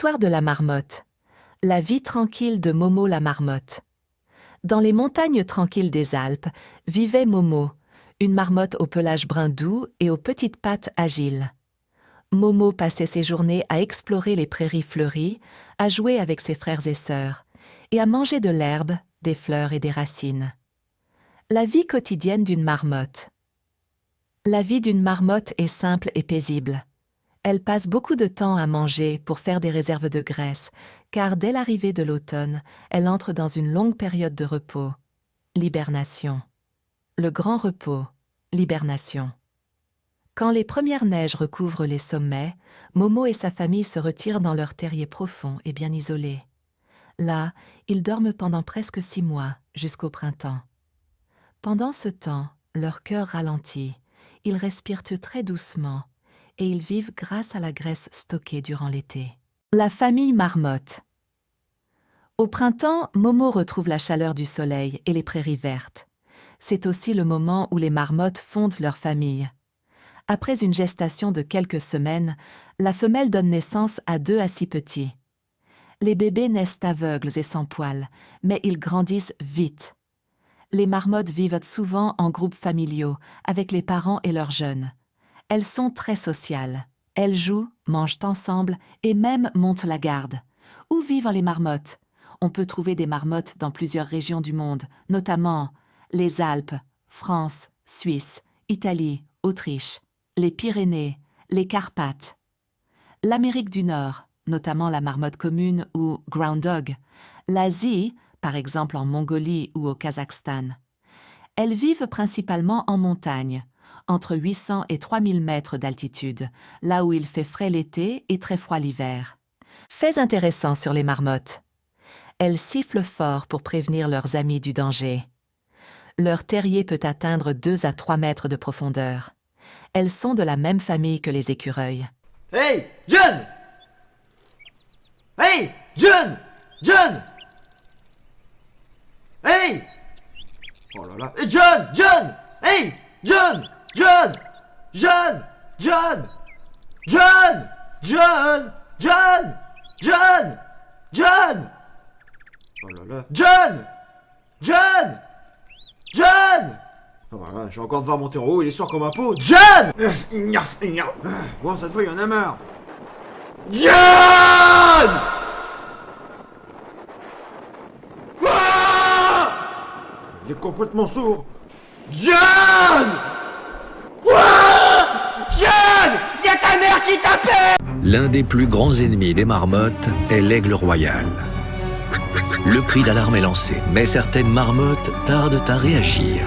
L'histoire de la marmotte. La vie tranquille de Momo la marmotte. Dans les montagnes tranquilles des Alpes vivait Momo, une marmotte au pelage brun doux et aux petites pattes agiles. Momo passait ses journées à explorer les prairies fleuries, à jouer avec ses frères et sœurs, et à manger de l'herbe, des fleurs et des racines. La vie quotidienne d'une marmotte. La vie d'une marmotte est simple et paisible. Elle passe beaucoup de temps à manger pour faire des réserves de graisse, car dès l'arrivée de l'automne, elle entre dans une longue période de repos. L'hibernation. Le grand repos. L'hibernation. Quand les premières neiges recouvrent les sommets, Momo et sa famille se retirent dans leur terrier profond et bien isolé. Là, ils dorment pendant presque 6 mois, jusqu'au printemps. Pendant ce temps, leur cœur ralentit, ils respirent très doucement, et ils vivent grâce à la graisse stockée durant l'été. La famille marmotte. Au printemps, Momo retrouve la chaleur du soleil et les prairies vertes. C'est aussi le moment où les marmottes fondent leur famille. Après une gestation de quelques semaines, la femelle donne naissance à 2 à 6 petits. Les bébés naissent aveugles et sans poils, mais ils grandissent vite. Les marmottes vivent souvent en groupes familiaux, avec les parents et leurs jeunes. Elles sont très sociales. Elles jouent, mangent ensemble et même montent la garde. Où vivent les marmottes? On peut trouver des marmottes dans plusieurs régions du monde, notamment les Alpes, France, Suisse, Italie, Autriche, les Pyrénées, les Carpates. L'Amérique du Nord, notamment la marmotte commune ou ground dog. L'Asie, par exemple en Mongolie ou au Kazakhstan. Elles vivent principalement en montagne, entre 800 et 3000 mètres d'altitude, là où il fait frais l'été et très froid l'hiver. Faits intéressants sur les marmottes. Elles sifflent fort pour prévenir leurs amis du danger. Leur terrier peut atteindre 2 à 3 mètres de profondeur. Elles sont de la même famille que les écureuils. Hey, John! Hey, John! John! Hey! Oh là là. Hey, John! John! Hey! John! John! John! John! John! John! John! John! John! Oh là là. John! John! John! Oh voilà, je vais encore devoir monter en haut, il est sourd comme un pot. John! Bon, cette fois, il y en a marre. John! Quoi? Il est complètement sourd. John! Quoi? John! Y a ta mère qui t'appelle! L'un des plus grands ennemis des marmottes est l'aigle royal. Le cri d'alarme est lancé, mais certaines marmottes tardent à réagir.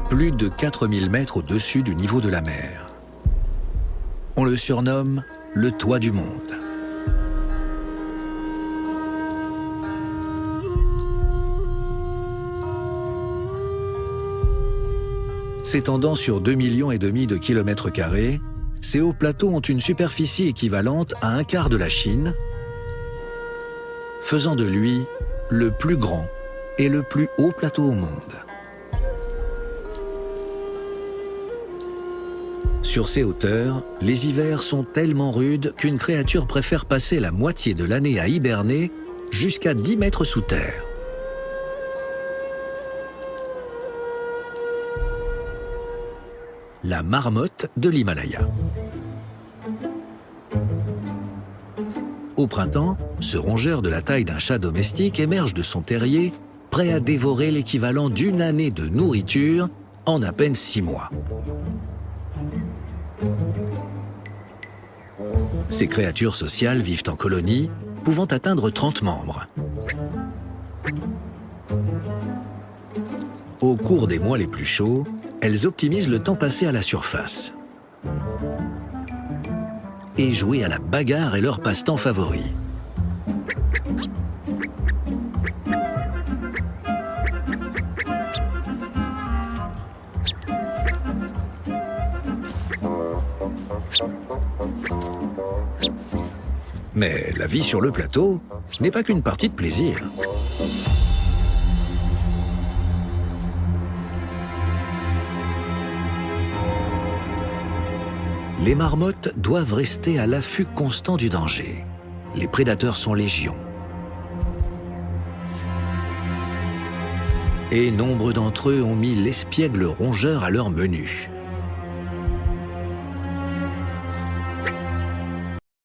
Plus de 4000 mètres au-dessus du niveau de la mer. On le surnomme le toit du monde. S'étendant sur 2,5 millions de kilomètres carrés, ces hauts plateaux ont une superficie équivalente à 1/4 de la Chine, faisant de lui le plus grand et le plus haut plateau au monde. Sur ces hauteurs, les hivers sont tellement rudes qu'une créature préfère passer la moitié de l'année à hiberner jusqu'à 10 mètres sous terre. La marmotte de l'Himalaya. Au printemps, ce rongeur de la taille d'un chat domestique émerge de son terrier, prêt à dévorer l'équivalent d'une année de nourriture en à peine 6 mois. Ces créatures sociales vivent en colonies, pouvant atteindre 30 membres. Au cours des mois les plus chauds, elles optimisent le temps passé à la surface. Et jouer à la bagarre est leur passe-temps favori. Mais la vie sur le plateau n'est pas qu'une partie de plaisir. Les marmottes doivent rester à l'affût constant du danger. Les prédateurs sont légion. Et nombre d'entre eux ont mis l'espiègle rongeur à leur menu.